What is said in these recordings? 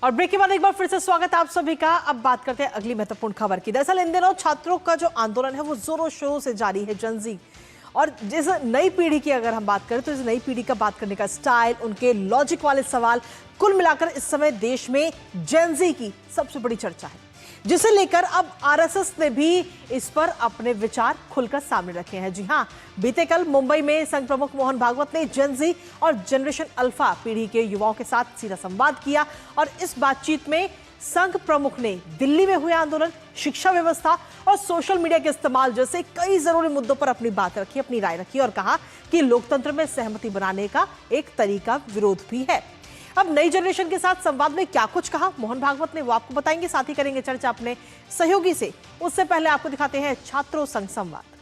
और ब्रेक के बाद एक बार फिर से स्वागत है आप सभी का। अब बात करते हैं अगली महत्वपूर्ण खबर की। दरअसल इन दिनों छात्रों का जो आंदोलन है वो जोरों शोरों से जारी है, जेनजी। और जिस नई पीढ़ी की अगर हम बात करें तो इस नई पीढ़ी का बात करने का स्टाइल, उनके लॉजिक वाले सवाल, कुल मिलाकर इस समय देश में जेनजी की सबसे बड़ी चर्चा है, जिसे लेकर अब आरएसएस ने भी इस पर अपने विचार खुलकर सामने रखे हैं। जी हां, बीते कल मुंबई में संघ प्रमुख मोहन भागवत ने जेनजी और जनरेशन अल्फा पीढ़ी के युवाओं के साथ सीधा संवाद किया और इस बातचीत में संघ प्रमुख ने दिल्ली में हुए आंदोलन, शिक्षा व्यवस्था और सोशल मीडिया के इस्तेमाल जैसे कई जरूरी मुद्दों पर अपनी बात रखी, अपनी राय रखी और कहा कि लोकतंत्र में सहमति बनाने का एक तरीका विरोध भी है। अब नई जनरेशन के साथ संवाद में क्या कुछ कहा मोहन भागवत ने, वो आपको बताएंगे। साथ ही करेंगे चर्चा अपने सहयोगी से। उससे पहले आपको दिखाते हैं छात्रों संग संवाद।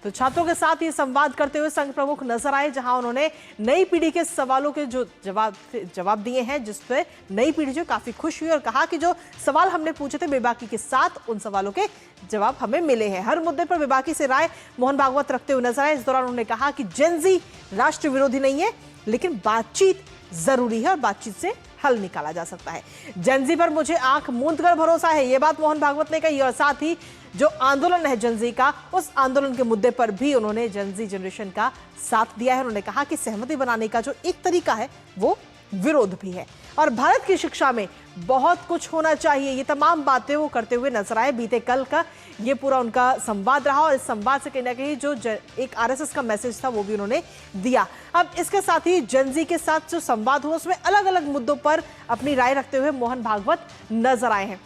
तो छात्रों के साथ ये संवाद करते हुए संघ प्रमुख नजर आए, जहां उन्होंने नई पीढ़ी के सवालों के जो जवाब दिए हैं, जिसपे नई पीढ़ी जो काफी खुश हुई और कहा कि जो सवाल हमने पूछे थे बेबाकी के साथ उन सवालों के जवाब हमें मिले हैं। हर मुद्दे पर बेबाकी से राय मोहन भागवत रखते हुए नजर आए। इस दौरान उन्होंने कहा कि जेनजी राष्ट्र विरोधी नहीं है, लेकिन बातचीत जरूरी है और बातचीत से हल निकाला जा सकता है। जेनजी पर मुझे आंख मूंद कर भरोसा है, ये बात मोहन भागवत ने कही। और साथ ही जो आंदोलन है जेनजी का, उस आंदोलन के मुद्दे पर भी उन्होंने जेनजी जनरेशन का साथ दिया है। उन्होंने कहा कि सहमति बनाने का जो एक तरीका है वो विरोध भी है और भारत की शिक्षा में बहुत कुछ होना चाहिए। ये तमाम बातें वो करते हुए नजर आए। बीते कल का ये पूरा उनका संवाद रहा और इस संवाद से कहीं ना कहीं जो एक आरएसएस का मैसेज था वो भी उन्होंने दिया। अब इसके साथ ही जेनजी के साथ जो संवाद हुआ उसमें अलग अलग मुद्दों पर अपनी राय रखते हुए मोहन भागवत नजर आए हैं।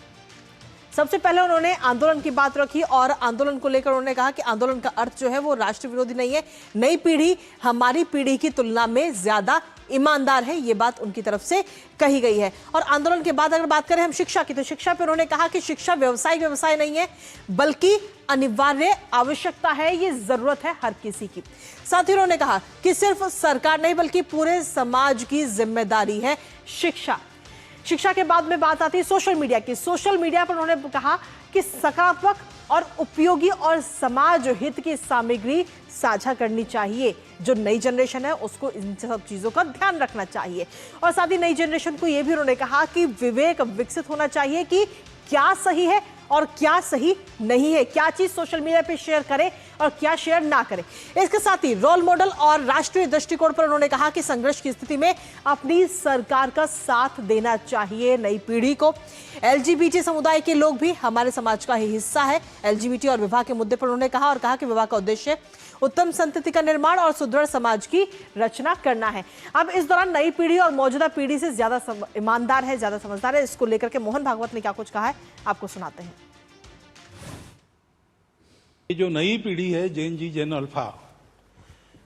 सबसे पहले उन्होंने आंदोलन की बात रखी और आंदोलन को लेकर उन्होंने कहा कि आंदोलन का अर्थ जो है वो राष्ट्र विरोधी नहीं है। नई पीढ़ी हमारी पीढ़ी की तुलना में ज्यादा ईमानदार है, ये बात उनकी तरफ से कही गई है। और आंदोलन के बाद अगर बात करें हम शिक्षा की, तो शिक्षा पर उन्होंने कहा कि शिक्षा व्यवसाय नहीं है, बल्कि अनिवार्य आवश्यकता है, ये जरूरत है हर किसी की। साथ ही उन्होंने कहा कि सिर्फ सरकार नहीं बल्कि पूरे समाज की जिम्मेदारी है शिक्षा। शिक्षा के बाद में बात आती है सोशल मीडिया की। सोशल मीडिया पर उन्होंने कहा कि सकारात्मक और उपयोगी और समाज हित की सामग्री साझा करनी चाहिए। जो नई जनरेशन है उसको इन सब चीजों का ध्यान रखना चाहिए। और साथ ही नई जनरेशन को यह भी उन्होंने कहा कि विवेक विकसित होना चाहिए कि क्या सही है और क्या सही नहीं है, क्या चीज सोशल मीडिया पे शेयर करें और क्या शेयर ना करें। इसके साथ ही रोल मॉडल और राष्ट्रीय दृष्टिकोण पर उन्होंने कहा कि संघर्ष की स्थिति में अपनी सरकार का साथ देना चाहिए नई पीढ़ी को। एलजीबीटी समुदाय के लोग भी हमारे समाज का ही हिस्सा है। एलजीबीटी और विवाह के मुद्दे पर उन्होंने कहा और कहा कि विवाह का उद्देश्य उत्तम संतति का निर्माण और सुदृढ़ समाज की रचना करना है। अब इस दौरान नई पीढ़ी और मौजूदा पीढ़ी से ज्यादा ईमानदार है, ज्यादा समझदार है, इसको लेकर के मोहन भागवत ने क्या कुछ कहा है आपको सुनाते हैं। ये जो नई पीढ़ी है जेन जी जेन अल्फा,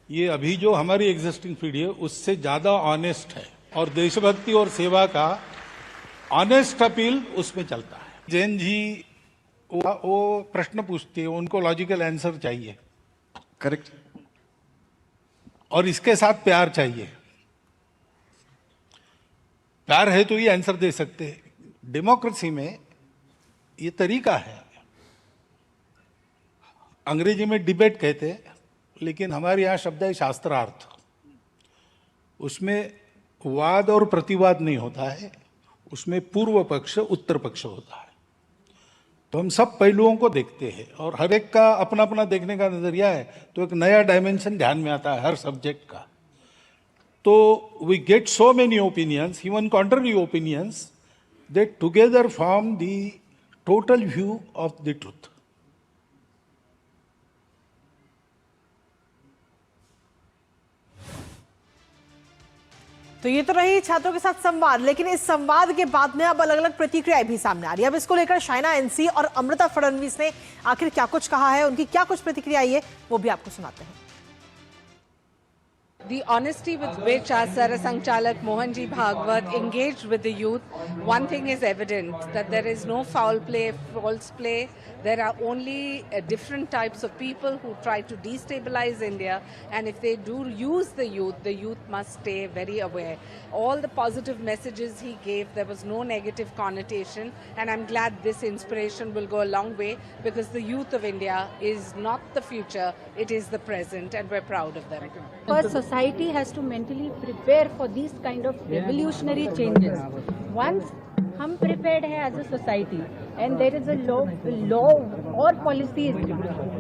ये अभी जो हमारी एग्जिस्टिंग पीढ़ी है उससे ज्यादा ऑनेस्ट है और देशभक्ति और सेवा का ऑनेस्ट अपील उसमें चलता है। जेन जी वो प्रश्न पूछती है, उनको लॉजिकल आंसर चाहिए, करेक्ट, और इसके साथ प्यार चाहिए। प्यार है तो ये आंसर दे सकते हैं। डेमोक्रेसी में ये तरीका है। अंग्रेजी में डिबेट कहते हैं, लेकिन हमारे यहाँ शब्द है शास्त्रार्थ। उसमें वाद और प्रतिवाद नहीं होता है, उसमें पूर्व पक्ष उत्तर पक्ष होता है। तो हम सब पहलुओं को देखते हैं और हर एक का अपना अपना देखने का नजरिया है, तो एक नया डायमेंशन ध्यान में आता है हर सब्जेक्ट का। तो we get so many opinions, even contrary opinions, that together form the total view of the truth. तो ये तो रही छात्रों के साथ संवाद, लेकिन इस संवाद के बाद में अब अलग अलग प्रतिक्रियाएं भी सामने आ रही है। अब इसको लेकर शाइना एनसी और अमृता फडणवीस ने आखिर क्या कुछ कहा है, उनकी क्या कुछ प्रतिक्रिया आई है, वो भी आपको सुनाते हैं। The honesty with which our Sarasang Chalak Mohanji Bhagwat engaged with the youth, one thing is evident, that there is no foul play, false play. There are only different types of people who try to destabilize India, and if they do use the youth must stay very aware. All the positive messages he gave, there was no negative connotation, and I'm glad this inspiration will go a long way, because the youth of India is not the future, it is the present, and we're proud of them. First, society society has to mentally prepare for these kind of revolutionary changes. Once हम prepared है as a society and there is a law or policies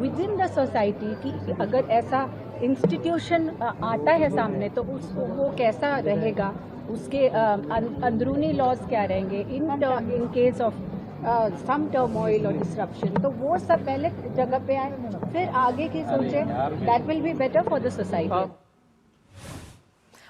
within the society कि अगर ऐसा institution आता है सामने तो उसको वो कैसा रहेगा, उसके अंदरूनी laws क्या रहेंगे in case of some turmoil or disruption, तो वो सब पहले जगह पे आए, फिर आगे की सोचे. That will be better for the society.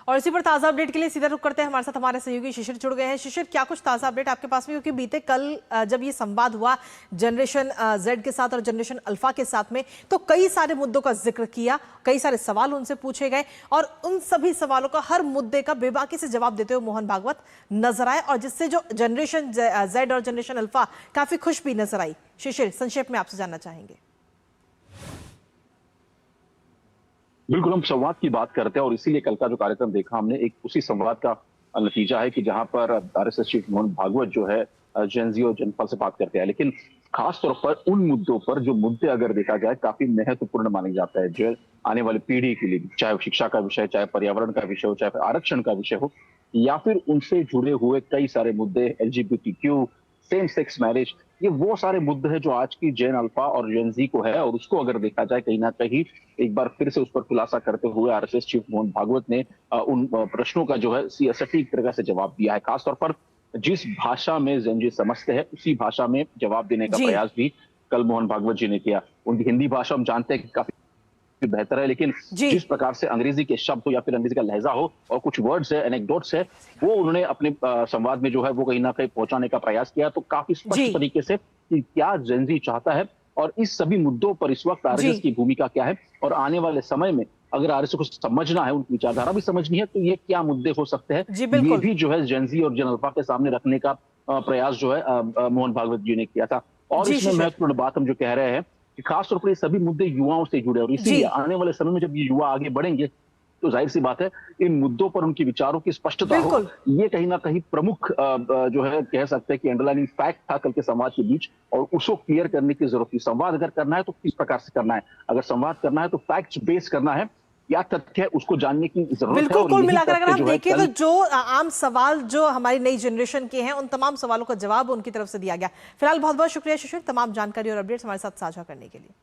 और इसी पर ताजा अपडेट के लिए सीधा रुक करते हैं, हमारे साथ हमारे सहयोगी शिशिर जुड़ गए हैं। शिशिर, क्या कुछ ताजा अपडेट आपके पास में, क्योंकि बीते कल जब ये संवाद हुआ जनरेशन जेड के साथ और जनरेशन अल्फा के साथ में, तो कई सारे मुद्दों का जिक्र किया, कई सारे सवाल उनसे पूछे गए और उन सभी सवालों का हर मुद्दे का बेबाकी से जवाब देते हुए मोहन भागवत नजर आए, और जिससे जो जनरेशन जेड और जनरेशन अल्फा काफी खुश भी नजर आई। शिशिर, संक्षेप में आपसे जानना चाहेंगे। बिल्कुल, हम संवाद की बात करते हैं और इसीलिए कल का जो कार्यक्रम देखा हमने एक उसी संवाद का नतीजा है कि जहां पर आरएसएस चीफ मोहन भागवत जो है जेनजी और जनपल से बात करते हैं, लेकिन खास तौर पर उन मुद्दों पर जो मुद्दे अगर देखा जाए काफी महत्वपूर्ण माने जाता है, जो आने वाली पीढ़ी के लिए, चाहे शिक्षा का विषय, चाहे पर्यावरण का विषय हो, चाहे आरक्षण का विषय हो, या फिर उनसे जुड़े हुए कई सारे मुद्दे, एलजीबीटीक्यू, सेम सेक्स मैरिज, ये वो सारे मुद्दे हैं जो आज की जेन अल्फा और जेन जी को है, और उसको अगर देखा जाए कहीं ना कहीं एक बार फिर से उस पर खुलासा करते हुए आरएसएस चीफ मोहन भागवत ने उन प्रश्नों का जो है सटीक तरह से जवाब दिया है। खासतौर पर जिस भाषा में जेन जी समझते हैं उसी भाषा में जवाब देने का प्रयास भी कल मोहन भागवत जी ने किया। उनकी हिंदी भाषा हम जानते हैं कि काफी बेहतर है, लेकिन जिस प्रकार से अंग्रेजी के शब्द हो या फिर अंग्रेजी का लहजा हो और कुछ वर्ड्स है, एनेक्डोट्स है, वो उन्होंने अपने संवाद में जो है वो कहीं ना कहीं पहुंचाने का प्रयास किया। तो काफी स्पष्ट तरीके से कि क्या जेन जी चाहता है और इस सभी मुद्दों पर इस वक्त आरएसएस की भूमिका क्या है, और आने वाले समय में अगर आरएसएस को समझना है, उनकी विचारधारा भी समझनी है, तो ये क्या मुद्दे हो सकते हैं, ये भी जो है जेन जी और जेन अल्फा के सामने रखने का प्रयास जो है मोहन भागवत जी ने किया था। और इसमें महत्वपूर्ण बात हम जो कह रहे हैं कि खासतौर पर ये सभी मुद्दे युवाओं से जुड़े, और इसीलिए आने वाले समय में जब ये युवा आगे बढ़ेंगे तो जाहिर सी बात है इन मुद्दों पर उनकी विचारों की स्पष्टता हो, ये कहीं ना कहीं प्रमुख जो है कह सकते हैं कि अंडरलाइनिंग फैक्ट था कल के संवाद के बीच, और उसको क्लियर करने की जरूरत थी। संवाद अगर करना है तो किस प्रकार से करना है, अगर संवाद करना है तो फैक्ट्स बेस करना है, या तथ्य है उसको जानने की जरूरत है। बिल्कुल, कुल मिलाकर अगर हम देखें तो जो आम सवाल जो हमारी नई जनरेशन के हैं, उन तमाम सवालों का जवाब उनकी तरफ से दिया गया। फिलहाल बहुत बहुत शुक्रिया शिशिर, तमाम जानकारी और अपडेट्स हमारे साथ साझा करने के लिए।